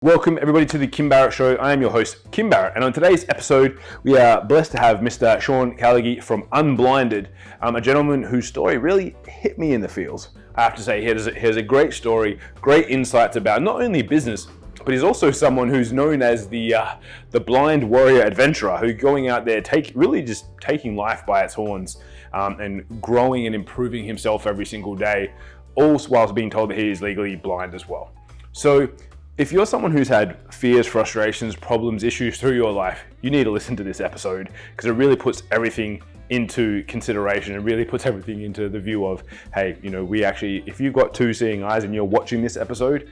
Welcome everybody to the Kim Barrett Show. I am your host, Kim Barrett, and on today's episode, we are blessed to have Mr. Sean Callagy from Unblinded, a gentleman whose story really hit me in the feels. I have to say, he has a great story, great insights about not only business, but he's also someone who's known as the blind warrior adventurer, who going out there really just taking life by its horns and growing and improving himself every single day, all whilst being told that he is legally blind as well. So if you're someone who's had fears, frustrations, problems, issues through your life, you need to listen to this episode because it really puts everything into consideration. It really puts everything into the view of, hey, if you've got two seeing eyes and you're watching this episode,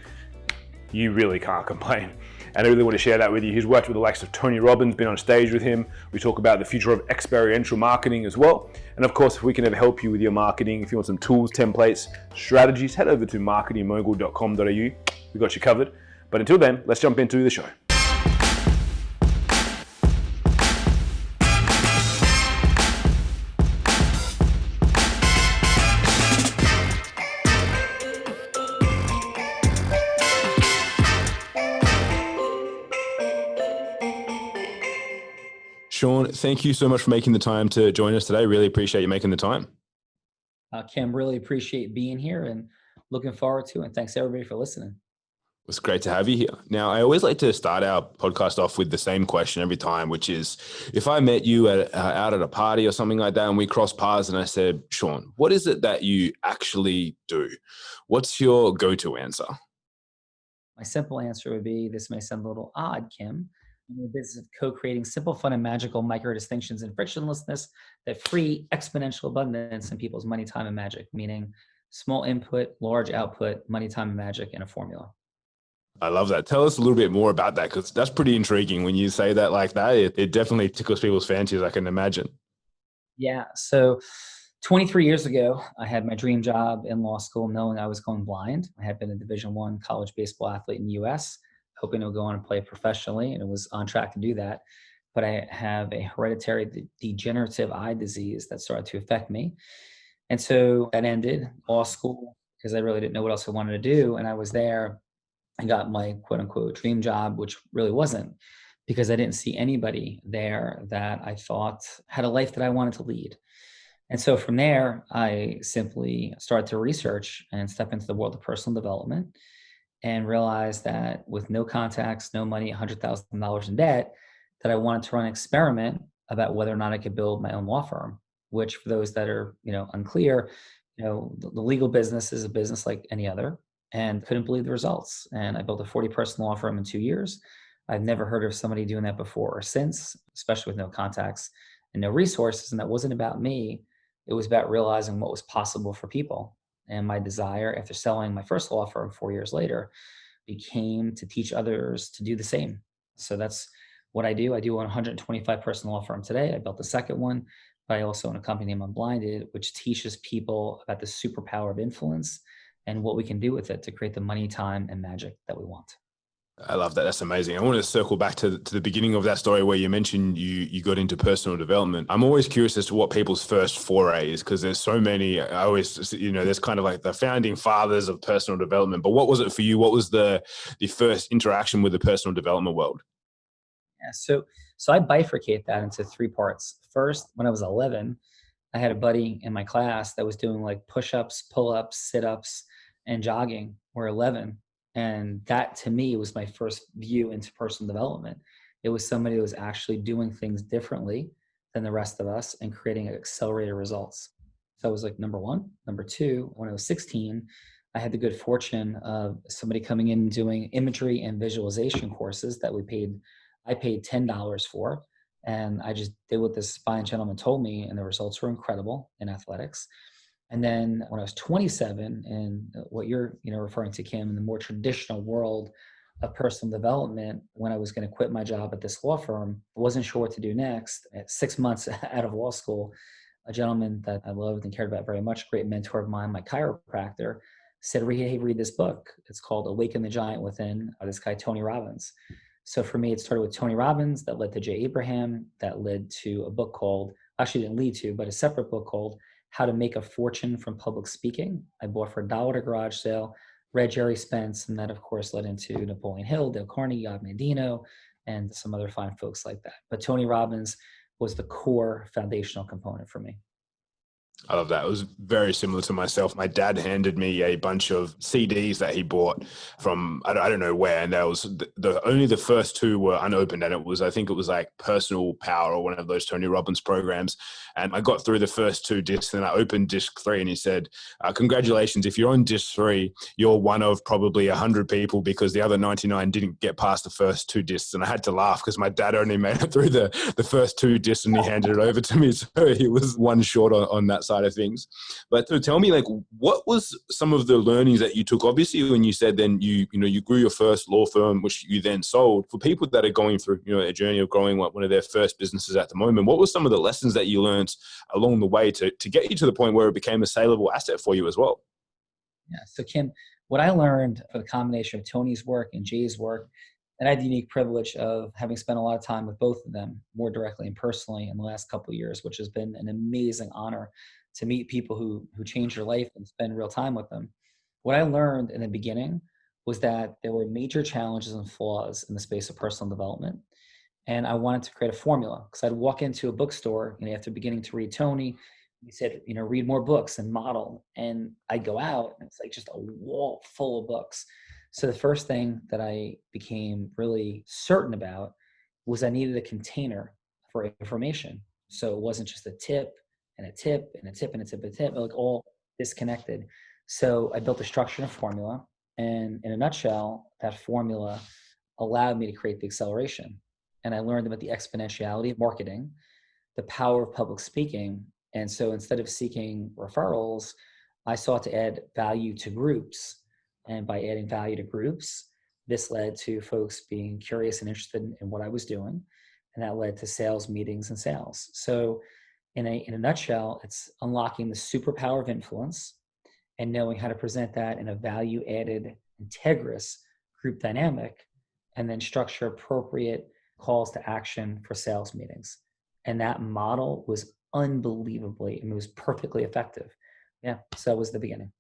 you really can't complain. And I really want to share that with you. He's worked with the likes of Tony Robbins, been on stage with him. We talk about the future of experiential marketing as well. And of course, if we can ever help you with your marketing, if you want some tools, templates, strategies, head over to marketingmogul.com.au. We got you covered. But until then, let's jump into the show. Sean, thank you so much for making the time to join us today. Really appreciate you making the time. Kim, really appreciate being here and looking forward to it. And thanks everybody for listening. It's great to have you here. Now, I always like to start our podcast off with the same question every time, which is, if I met you out at a party or something like that and we crossed paths and I said, Sean, what is it that you actually do? What's your go-to answer? My simple answer would be, this may sound a little odd, Kim. I'm in the business of co-creating simple, fun, and magical micro distinctions and frictionlessness that free exponential abundance in people's money, time, and magic, meaning small input, large output, money, time, and magic in a formula. I love that. Tell us a little bit more about that, because that's pretty intriguing when you say that like that. It definitely tickles people's fancies, I can imagine. Yeah. So 23 years ago, I had my dream job in law school, knowing I was going blind. I had been a Division I college baseball athlete in the U.S., hoping to go on and play professionally, and it was on track to do that. But I have a hereditary degenerative eye disease that started to affect me. And so that ended law school because I really didn't know what else I wanted to do. And I was there. I got my quote unquote dream job, which really wasn't, because I didn't see anybody there that I thought had a life that I wanted to lead. And so from there, I simply started to research and step into the world of personal development and realized that with no contacts, no money, $100,000 in debt, that I wanted to run an experiment about whether or not I could build my own law firm, which for those that are, unclear, the legal business is a business like any other. And couldn't believe the results. And I built a 40-person law firm in 2 years. I've never heard of somebody doing that before or since, especially with no contacts and no resources. And that wasn't about me. It was about realizing what was possible for people. And my desire, after selling my first law firm 4 years later, became to teach others to do the same. So that's what I do. I do a 125-person law firm today. I built the second one, but I also own a company named Unblinded, which teaches people about the superpower of influence and what we can do with it to create the money, time, and magic that we want. I love that. That's amazing. I want to circle back to the beginning of that story where you mentioned you got into personal development. I'm always curious as to what people's first foray is, because there's so many. I always, there's kind of like the founding fathers of personal development. But what was it for you? What was the first interaction with the personal development world? Yeah, so I bifurcate that into three parts. First, when I was 11, I had a buddy in my class that was doing like push-ups, pull-ups, sit-ups, and jogging. We're 11. And that to me was my first view into personal development. It was somebody who was actually doing things differently than the rest of us and creating accelerated results. So that was like number one. Number two, when I was 16, I had the good fortune of somebody coming in and doing imagery and visualization courses that I paid $10 for. And I just did what this fine gentleman told me, and the results were incredible in athletics. And then when I was 27, and what you're referring to, Kim, in the more traditional world of personal development, when I was going to quit my job at this law firm, I wasn't sure what to do next. At 6 months out of law school, a gentleman that I loved and cared about very much, great mentor of mine, my chiropractor, said, hey, read this book. It's called Awaken the Giant Within, by this guy, Tony Robbins. So for me, it started with Tony Robbins, that led to Jay Abraham, that led to a book called, actually didn't lead to, but a separate book called How to Make a Fortune from Public Speaking. I bought for $1 at a garage sale. read Jerry Spence, and that of course led into Napoleon Hill, Dale Carnegie, Og Mandino, and some other fine folks like that. But Tony Robbins was the core foundational component for me. I love that. It was very similar to myself. My dad handed me a bunch of CDs that he bought from, I don't know where. And there was only the first two were unopened. And I think it was like Personal Power or one of those Tony Robbins programs. And I got through the first two discs and I opened disc 3 and he said, congratulations. If you're on disc 3, you're one of probably 100 people because the other 99 didn't get past the first two discs. And I had to laugh because my dad only made it through the first two discs and he handed it over to me. So he was one short on that side of things. But so tell me, like, what was some of the learnings that you took? Obviously, when you said then you grew your first law firm, which you then sold. For people that are going through a journey of growing one of their first businesses at the moment, what were some of the lessons that you learned along the way to get you to the point where it became a saleable asset for you as well? Yeah. So Kim, what I learned for the combination of Tony's work and Jay's work, and I had the unique privilege of having spent a lot of time with both of them more directly and personally in the last couple of years, which has been an amazing honor to meet people who change your life and spend real time with them. What I learned in the beginning was that there were major challenges and flaws in the space of personal development. And I wanted to create a formula because I'd walk into a bookstore and after beginning to read Tony, he said, read more books and model. And I'd go out and it's like just a wall full of books. So the first thing that I became really certain about was I needed a container for information. So it wasn't just a tip and a tip and a tip and a tip and a tip, but like all disconnected. So I built a structure and a formula. And in a nutshell, that formula allowed me to create the acceleration. And I learned about the exponentiality of marketing, the power of public speaking. And so instead of seeking referrals, I sought to add value to groups. And by adding value to groups, this led to folks being curious and interested in what I was doing. And that led to sales meetings and sales. So in a nutshell, it's unlocking the superpower of influence and knowing how to present that in a value added, integrous group dynamic, and then structure appropriate calls to action for sales meetings. And that model was unbelievably, it was perfectly effective. Yeah. So that was the beginning.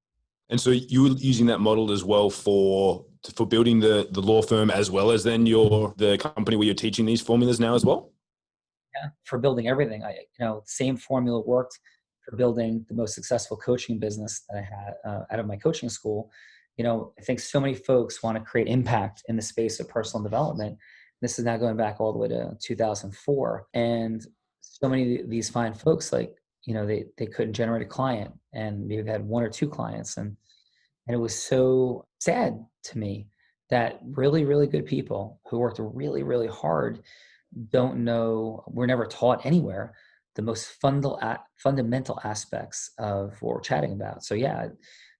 And so you were using that model as well for building the law firm as well as then the company where you're teaching these formulas now as well? Yeah. For building everything. Same formula worked for building the most successful coaching business that I had out of my coaching school. I think so many folks want to create impact in the space of personal development. This is now going back all the way to 2004. And so many of these fine folks, like, they couldn't generate a client and maybe they had one or two clients. And it was so sad to me that really, really good people who worked really, really hard were never taught anywhere the most fundamental aspects of what we're chatting about. So yeah,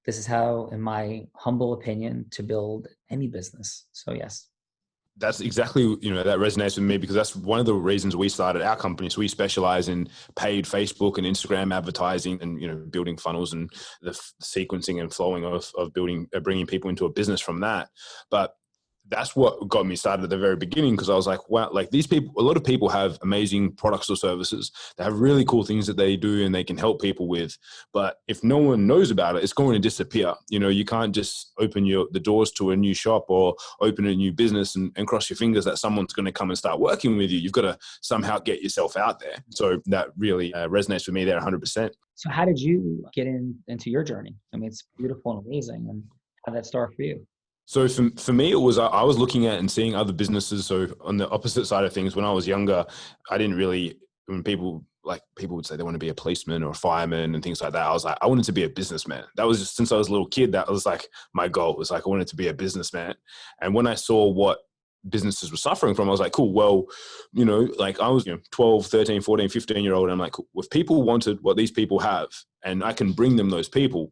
this is how, in my humble opinion, to build any business. So yes. That's exactly, that resonates with me because that's one of the reasons we started our company. So we specialize in paid Facebook and Instagram advertising and, building funnels and the sequencing and flowing of bringing people into a business from that. But that's what got me started at the very beginning because I was like, wow, like these people, a lot of people have amazing products or services. They have really cool things that they do and they can help people with. But if no one knows about it, it's going to disappear. You can't just open the doors to a new shop or open a new business and cross your fingers that someone's going to come and start working with you. You've got to somehow get yourself out there. So that really resonates with me there 100%. So how did you get into your journey? I mean, it's beautiful and amazing. And how did that start for you? So for me, it was, I was looking at and seeing other businesses. So on the opposite side of things, when I was younger, I didn't really, when people would say they want to be a policeman or a fireman and things like that. I was like, I wanted to be a businessman. That was just since I was a little kid. That was like my goal. It was like, I wanted to be a businessman. And when I saw what businesses were suffering from, I was like, cool, well, like I was 12, 13, 14, 15-year-old. And I'm like, cool. If people wanted what these people have and I can bring them those people,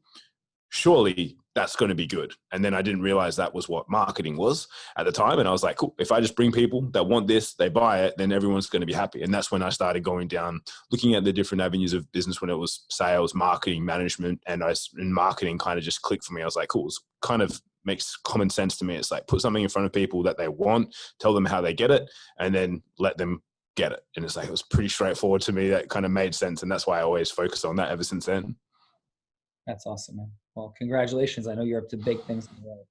surely that's going to be good. And then I didn't realize that was what marketing was at the time. And I was like, cool, if I just bring people that want this, they buy it, then everyone's going to be happy. And that's when I started going down, looking at the different avenues of business when it was sales, marketing, management. And marketing kind of just clicked for me. I was like, cool, it kind of makes common sense to me. It's like, put something in front of people that they want, tell them how they get it, and then let them get it. And it's like, it was pretty straightforward to me. That kind of made sense. And that's why I always focus on that ever since then. That's awesome, man. Well, congratulations. I know you're up to big things in the world.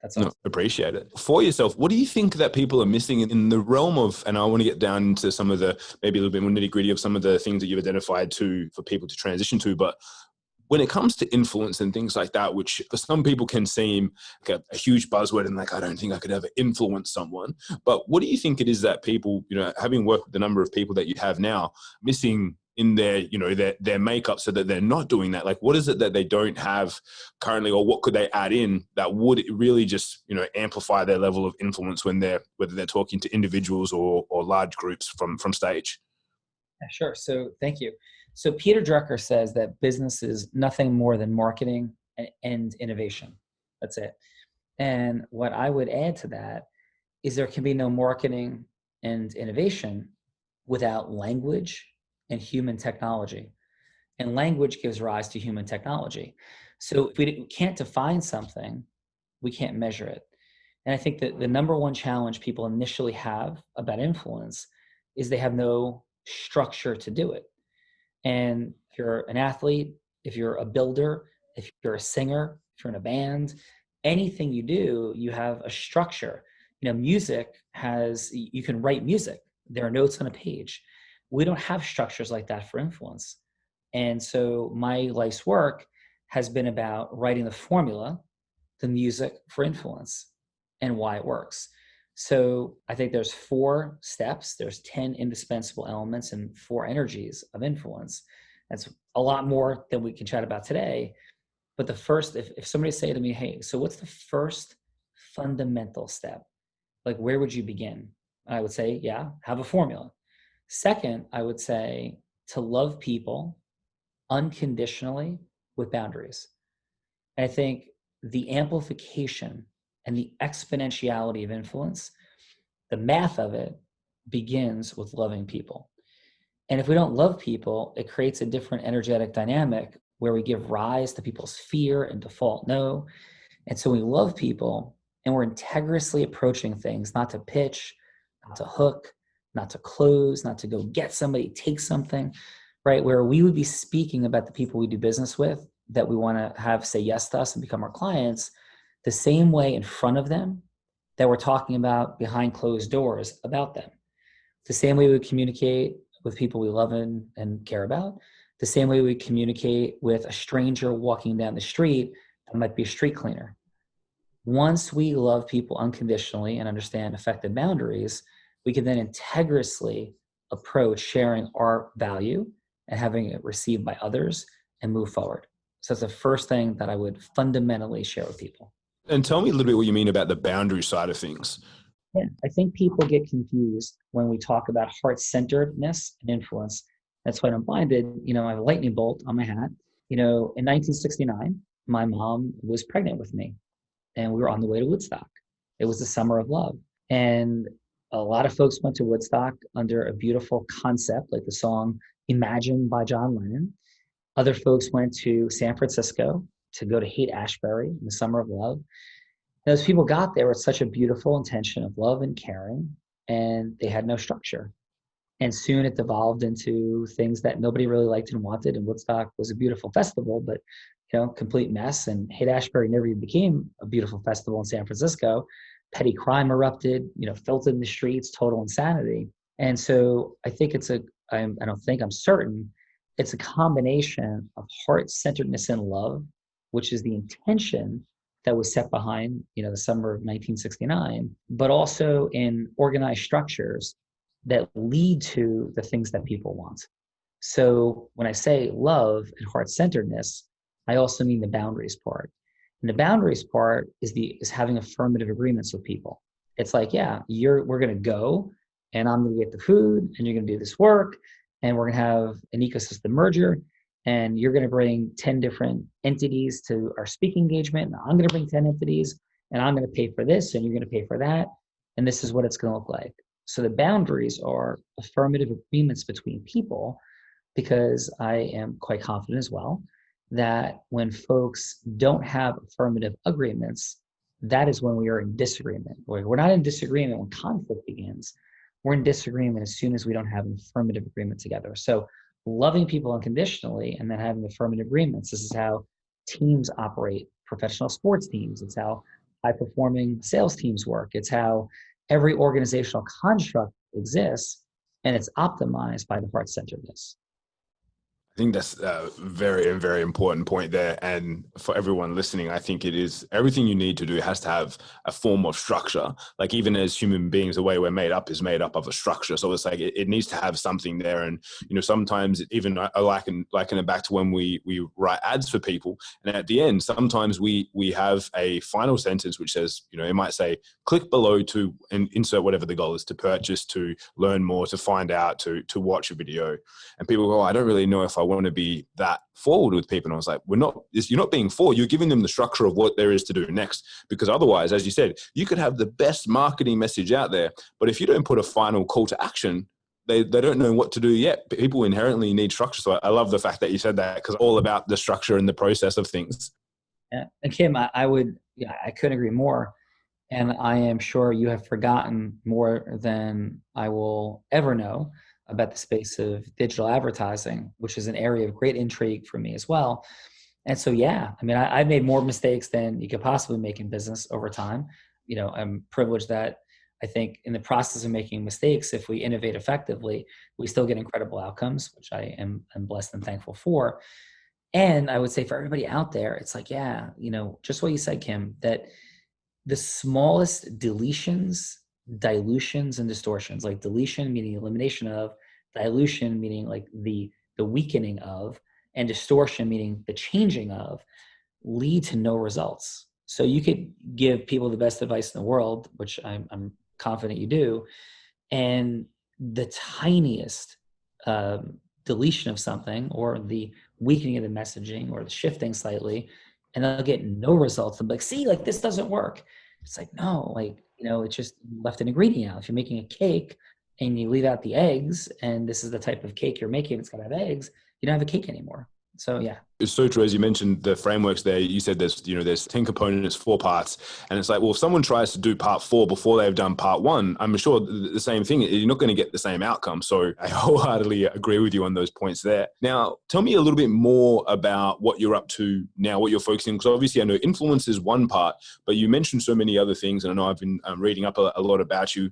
That's No, awesome. appreciate it. For yourself, what do you think that people are missing in the realm of, and I want to get down into some of the, maybe a little bit more nitty gritty of some of the things that you've identified to for people to transition to, but when it comes to influence and things like that, which for some people can seem like a huge buzzword and like, I don't think I could ever influence someone. But what do you think it is that people, having worked with the number of people that you have now, missing in their, their makeup so that they're not doing that? Like, what is it that they don't have currently, or what could they add in that would really just, amplify their level of influence whether they're talking to individuals or large groups from stage? Yeah, sure. So thank you. So Peter Drucker says that business is nothing more than marketing and innovation. That's it. And what I would add to that is there can be no marketing and innovation without language and human technology. And language gives rise to human technology. So if we can't define something, we can't measure it. And I think that the number one challenge people initially have about influence is they have no structure to do it. And if you're an athlete, if you're a builder, if you're a singer, if you're in a band, anything you do, you have a structure. Music you can write music. There are notes on a page. We don't have structures like that for influence. And so my life's work has been about writing the formula, the music for influence, and why it works. So I think there's 4 steps, there's 10 indispensable elements and 4 energies of influence. That's a lot more than we can chat about today. But the first, if somebody say to me, hey, so what's the first fundamental step? Like, where would you begin? I would say, yeah, have a formula. Second, I would say to love people unconditionally with boundaries. And I think the amplification and the exponentiality of influence, the math of it begins with loving people. And if we don't love people, it creates a different energetic dynamic where we give rise to people's fear and default no. And so we love people and we're integriously approaching things, not to pitch, not to hook, not to close, not to go get somebody, take something, right? Where we would be speaking about the people we do business with that we want to have say yes to us and become our clients the same way in front of them that we're talking about behind closed doors about them. The same way we communicate with people we love and care about, the same way we communicate with a stranger walking down the street that might be a street cleaner. Once we love people unconditionally and understand effective boundaries, we can then integriously approach sharing our value and having it received by others and move forward. So that's the first thing that I would fundamentally share with people. And tell me a little bit what you mean about the boundary side of things. Yeah, I think people get confused when we talk about heart-centeredness and influence. That's why I'm blinded. I have a lightning bolt on my hat. In 1969, my mom was pregnant with me and we were on the way to Woodstock. It was the summer of love. And a lot of folks went to Woodstock under a beautiful concept, like the song Imagine by John Lennon. Other folks went to San Francisco to go to Haight-Ashbury in the summer of love. And those people got there with such a beautiful intention of love and caring, and they had no structure. And soon it devolved into things that nobody really liked and wanted. And Woodstock was a beautiful festival, but complete mess. And Haight-Ashbury never even became a beautiful festival in San Francisco. Petty crime erupted, filled in the streets, total insanity. And so I think I'm certain it's a combination of heart-centeredness and love, which is the intention that was set behind, the summer of 1969, but also in organized structures that lead to the things that people want. So when I say love and heart-centeredness, I also mean the boundaries part. And the boundaries part is having affirmative agreements with people. It's like, yeah, we're going to go and I'm going to get the food and you're going to do this work and we're going to have an ecosystem merger and you're going to bring 10 different entities to our speaking engagement. And I'm going to bring 10 entities and I'm going to pay for this and you're going to pay for that. And this is what it's going to look like. So the boundaries are affirmative agreements between people, because I am quite confident as well that when folks don't have affirmative agreements, that is when we are in disagreement. We're not in disagreement when conflict begins. We're in disagreement as soon as we don't have an affirmative agreement together. So loving people unconditionally and then having affirmative agreements, this is how teams operate, professional sports teams. It's how high performing sales teams work. It's how every organizational construct exists, and it's optimized by the heart centeredness. I think that's a very, very important point there. And for everyone listening, I think it is everything you need to do has to have a form of structure. Like even as human beings, the way we're made up is made up of a structure. So it's like it needs to have something there. And sometimes even I liken it back to when we write ads for people. And at the end, sometimes we have a final sentence which says, it might say, click below to and insert whatever the goal is, to purchase, to learn more, to find out, to watch a video. And people go, I don't really know if I want to be that forward with people. And I was like, you're not being forward. You're giving them the structure of what there is to do next. Because otherwise, as you said, you could have the best marketing message out there, but if you don't put a final call to action, they don't know what to do yet. People inherently need structure. So I love the fact that you said that, because all about the structure and the process of things. Yeah. And Kim, I couldn't agree more. And I am sure you have forgotten more than I will ever know about the space of digital advertising, which is an area of great intrigue for me as well. And so, yeah, I mean, I've made more mistakes than you could possibly make in business over time. I'm privileged that I think in the process of making mistakes, if we innovate effectively, we still get incredible outcomes, which I am blessed and thankful for. And I would say for everybody out there, it's like, yeah, just what you said, Kim, that the smallest deletions, dilutions, and distortions, like deletion meaning elimination of, dilution meaning like the weakening of, and distortion meaning the changing of, lead to no results. So you could give people the best advice in the world, which I'm confident you do, and the tiniest deletion of something, or the weakening of the messaging, or the shifting slightly, and they'll get no results. They'll be like, see, like this doesn't work. It's like, no, it's just left an ingredient out. If you're making a cake and you leave out the eggs, and this is the type of cake you're making, it's got to have eggs, you don't have a cake anymore. So yeah. It's so true. As you mentioned the frameworks there, you said there's 10 components, 4 parts. And it's like, well, if someone tries to do part 4 before they've done part 1, I'm sure the same thing, you're not going to get the same outcome. So I wholeheartedly agree with you on those points there. Now, tell me a little bit more about what you're up to now, what you're focusing on. Because obviously I know influence is one part, but you mentioned so many other things. And I know I've been reading up a lot about you.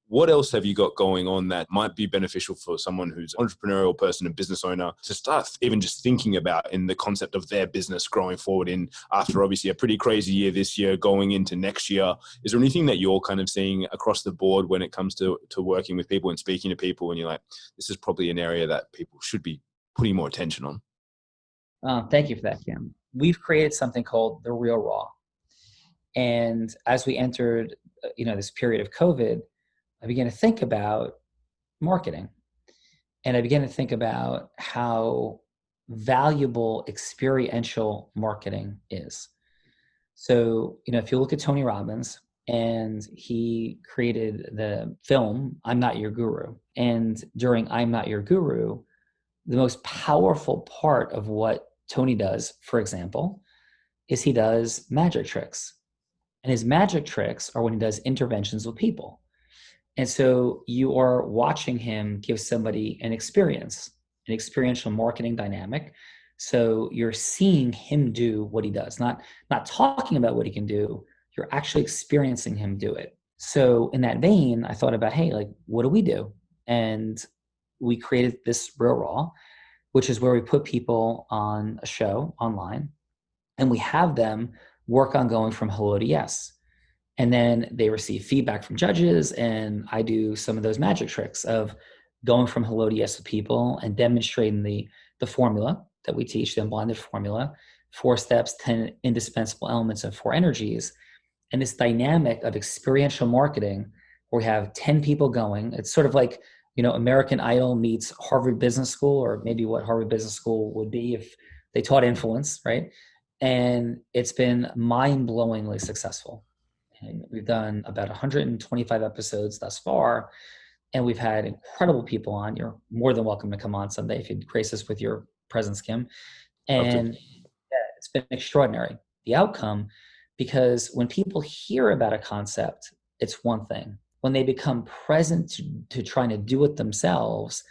What else have you got going on that might be beneficial for someone who's an entrepreneurial person, a business owner, to start even just thinking about in the concept of their business growing forward in, after obviously a pretty crazy year this year, going into next year? Is there anything that you're kind of seeing across the board when it comes to working with people and speaking to people, and you're like, this is probably an area that people should be putting more attention on? Thank you for that, Kim. We've created something called the Real Raw. And as we entered, this period of COVID, I began to think about marketing. And I began to think about how valuable experiential marketing is. So, if you look at Tony Robbins, and he created the film, I'm Not Your Guru. And during I'm Not Your Guru, the most powerful part of what Tony does, for example, is he does magic tricks. And his magic tricks are when he does interventions with people. And so you are watching him give somebody an experience, an experiential marketing dynamic. So you're seeing him do what he does, not talking about what he can do. You're actually experiencing him do it. So in that vein, I thought about, hey, like, what do we do? And we created this Real Raw, which is where we put people on a show online, and we have them work on going from hello to yes. And then they receive feedback from judges, and I do some of those magic tricks of going from hello to yes with people and demonstrating the formula that we teach them, blended formula, 4 steps, 10 indispensable elements, and 4 energies. And this dynamic of experiential marketing, where we have 10 people going. It's sort of like, American Idol meets Harvard Business School, or maybe what Harvard Business School would be if they taught influence, right? And it's been mind-blowingly successful. And we've done about 125 episodes thus far, and we've had incredible people on. You're more than welcome to come on someday if you'd grace us with your presence, Kim. And yeah, it's been extraordinary, the outcome, because when people hear about a concept, it's one thing. When they become present to trying to do it themselves,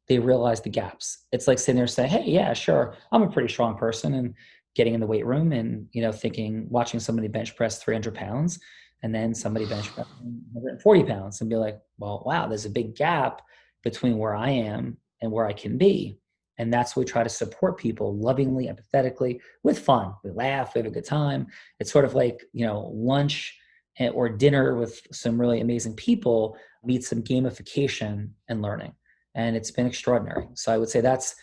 they realize the gaps. It's like sitting there saying, hey, yeah, sure, I'm a pretty strong person, and getting in the weight room and, thinking, watching somebody bench press 300 pounds and then somebody bench press 140 pounds and be like, well, wow, there's a big gap between where I am and where I can be. And that's what we try to support people lovingly, empathetically, with fun. We laugh, we have a good time. It's sort of like, lunch or dinner with some really amazing people meets some gamification and learning. And it's been extraordinary. So I would say that's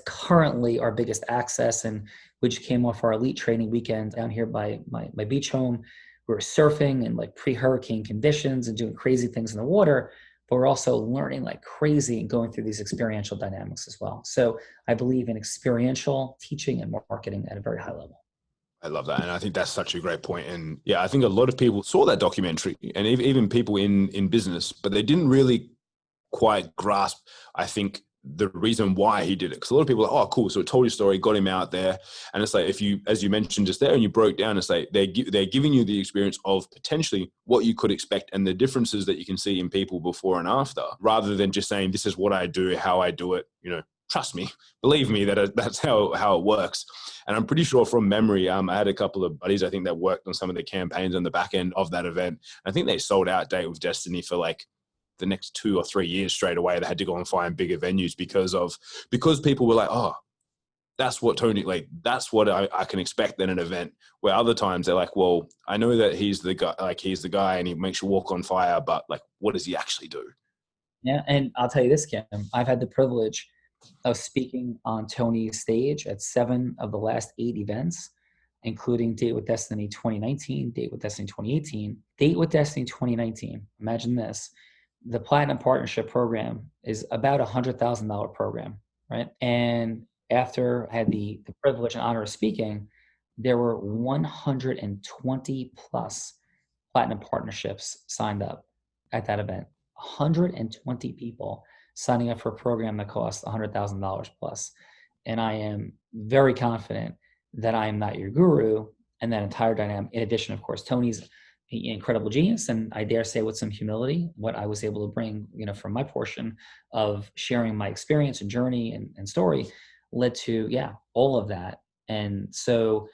currently our biggest access. And we just came off our elite training weekend down here by my beach home. We were surfing in like pre-hurricane conditions and doing crazy things in the water, but we're also learning like crazy and going through these experiential dynamics as well. So I believe in experiential teaching and marketing at a very high level. I love that. And I think that's such a great point. And yeah, I think a lot of people saw that documentary, and even people in business, but they didn't really quite grasp, I think, the reason why he did it. Because a lot of people are like, oh, cool. So it told his story, got him out there. And it's like, if you, as you mentioned just there, and you broke down, it's like they're giving you the experience of potentially what you could expect and the differences that you can see in people before and after, rather than just saying, this is what I do, how I do it, trust me, believe me, that's how it works. And I'm pretty sure from memory, I had a couple of buddies, I think, that worked on some of the campaigns on the back end of that event. I think they sold out Date with Destiny for like the next 2 or 3 years straight away. They had to go and find bigger venues because people were like, oh, that's what Tony, like, that's what I can expect in an event. Where other times they're like, well, I know that he's the guy and he makes you walk on fire, but like, what does he actually do? Yeah. And I'll tell you this, Kim, I've had the privilege of speaking on Tony's stage at 7 of the last 8 events, including Date with Destiny 2019, Date with Destiny 2018, Date with Destiny 2019. Imagine this. The Platinum Partnership Program is about $100,000 program, right? And after I had the privilege and honor of speaking, there were 120 plus Platinum partnerships signed up at that event. 120 people signing up for a program that costs $100,000 plus. And I am very confident that I am not your guru and that entire dynamic. In addition, of course, Tony's incredible genius, and I dare say with some humility, what I was able to bring, from my portion of sharing my experience and journey and story led to, all of that. And so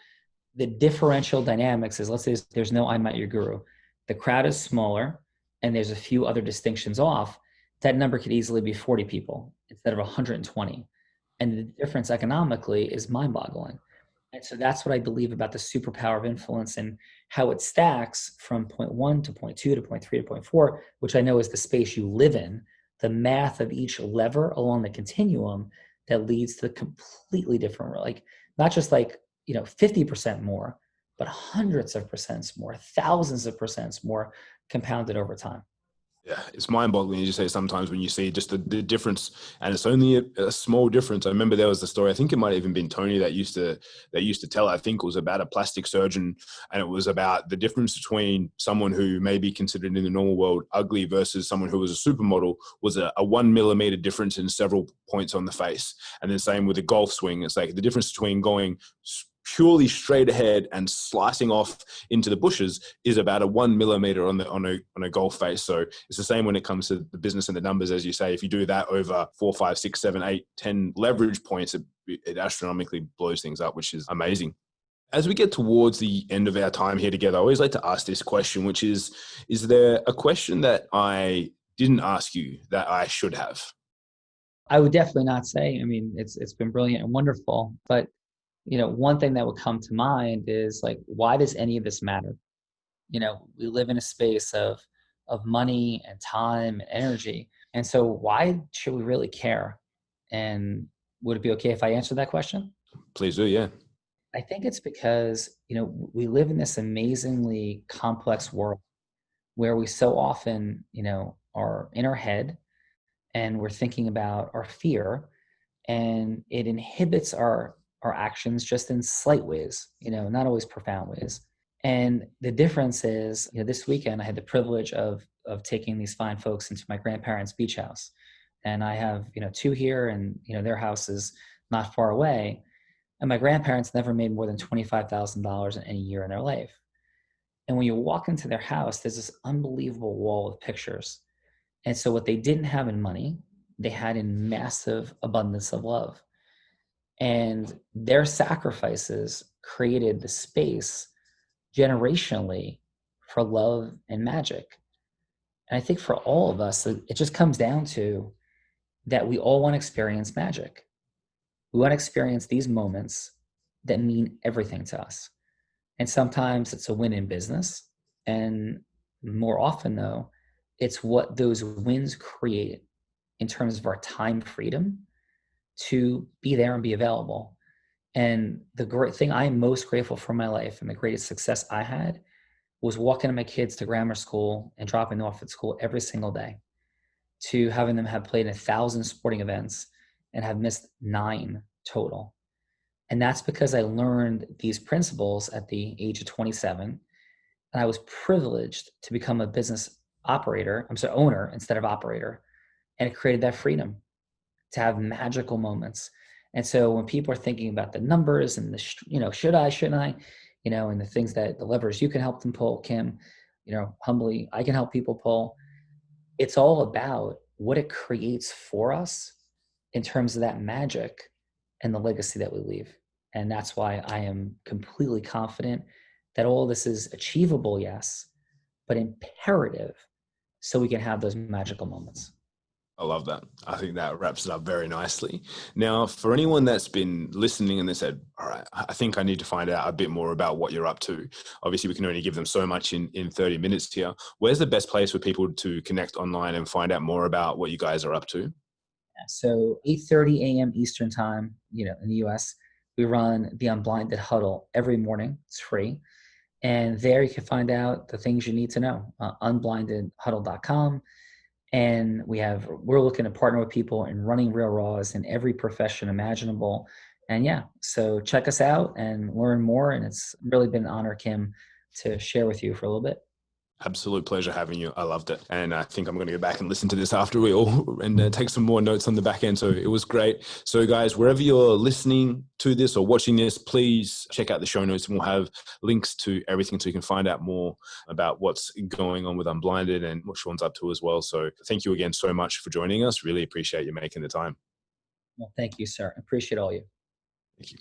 the differential dynamics is, let's say there's no I'm not your guru. The crowd is smaller and there's a few other distinctions off. That number could easily be 40 people instead of 120. And the difference economically is mind-boggling. And so that's what I believe about the superpower of influence and how it stacks from point 1 to point 2 to point 3 to point 4, which I know is the space you live in, the math of each lever along the continuum that leads to completely different, like not just like, 50% more, but hundreds of percents more, thousands of percents more compounded over time. Yeah, it's mind-boggling, as you say, sometimes when you see just the difference, and it's only a small difference. I remember there was the story, I think it might have even been Tony that used to tell, I think it was about a plastic surgeon, and it was about the difference between someone who may be considered in the normal world ugly versus someone who was a supermodel was a 1 millimeter difference in several points on the face. And the same with a golf swing. It's like the difference between going purely straight ahead and slicing off into the bushes is about a 1 millimeter on a golf face. So it's the same when it comes to the business and the numbers. As you say, if you do that over 4, 5, 6, 7, 8, 10 leverage points, it astronomically blows things up, which is amazing. As we get towards the end of our time here together, I always like to ask this question, which is there a question that I didn't ask you that I should have? I would definitely not say, it's been brilliant and wonderful, but one thing that would come to mind is like, why does any of this matter? We live in a space of money and time and energy. And so why should we really care? And would it be okay if I answer that question? Please do, yeah. I think it's because, we live in this amazingly complex world where we so often, are in our head and we're thinking about our fear, and it inhibits our actions just in slight ways, not always profound ways. And the difference is, this weekend I had the privilege of taking these fine folks into my grandparents' beach house. And I have, 2 here, and, their house is not far away. And my grandparents never made more than $25,000 in any year in their life. And when you walk into their house, there's this unbelievable wall of pictures. And so what they didn't have in money, they had in massive abundance of love. And their sacrifices created the space generationally for love and magic. And I think for all of us, it just comes down to that we all want to experience magic. We want to experience these moments that mean everything to us. And sometimes it's a win in business. And more often, though, it's what those wins create in terms of our time freedom to be there and be available. And the great thing I'm most grateful for in my life and the greatest success I had was walking my kids to grammar school and dropping them off at school every single day, to having them have played in 1,000 sporting events and have missed 9 total. And that's because I learned these principles at the age of 27. And I was privileged to become a business owner instead of operator. And it created that freedom to have magical moments. And so when people are thinking about the numbers and should I, shouldn't I, and the levers you can help them pull, Kim, humbly, I can help people pull. It's all about what it creates for us in terms of that magic and the legacy that we leave. And that's why I am completely confident that all this is achievable, yes, but imperative so we can have those magical moments. I love that. I think that wraps it up very nicely. Now, for anyone that's been listening and they said, all right, I think I need to find out a bit more about what you're up to. Obviously, we can only give them so much in 30 minutes here. Where's the best place for people to connect online and find out more about what you guys are up to? So 8:30 a.m. Eastern time, in the US, we run the Unblinded Huddle every morning. It's free. And there you can find out the things you need to know, unblindedhuddle.com. And we're looking to partner with people in running real raws in every profession imaginable. And so check us out and learn more. And it's really been an honor, Kim, to share with you for a little bit. Absolute pleasure having you. I loved it. And I think I'm going to go back and listen to this after we all and take some more notes on the back end. So it was great. So guys, wherever you're listening to this or watching this, please check out the show notes and we'll have links to everything so you can find out more about what's going on with Unblinded and what Sean's up to as well. So thank you again so much for joining us. Really appreciate you making the time. Well, thank you, sir. Appreciate all you. Thank you.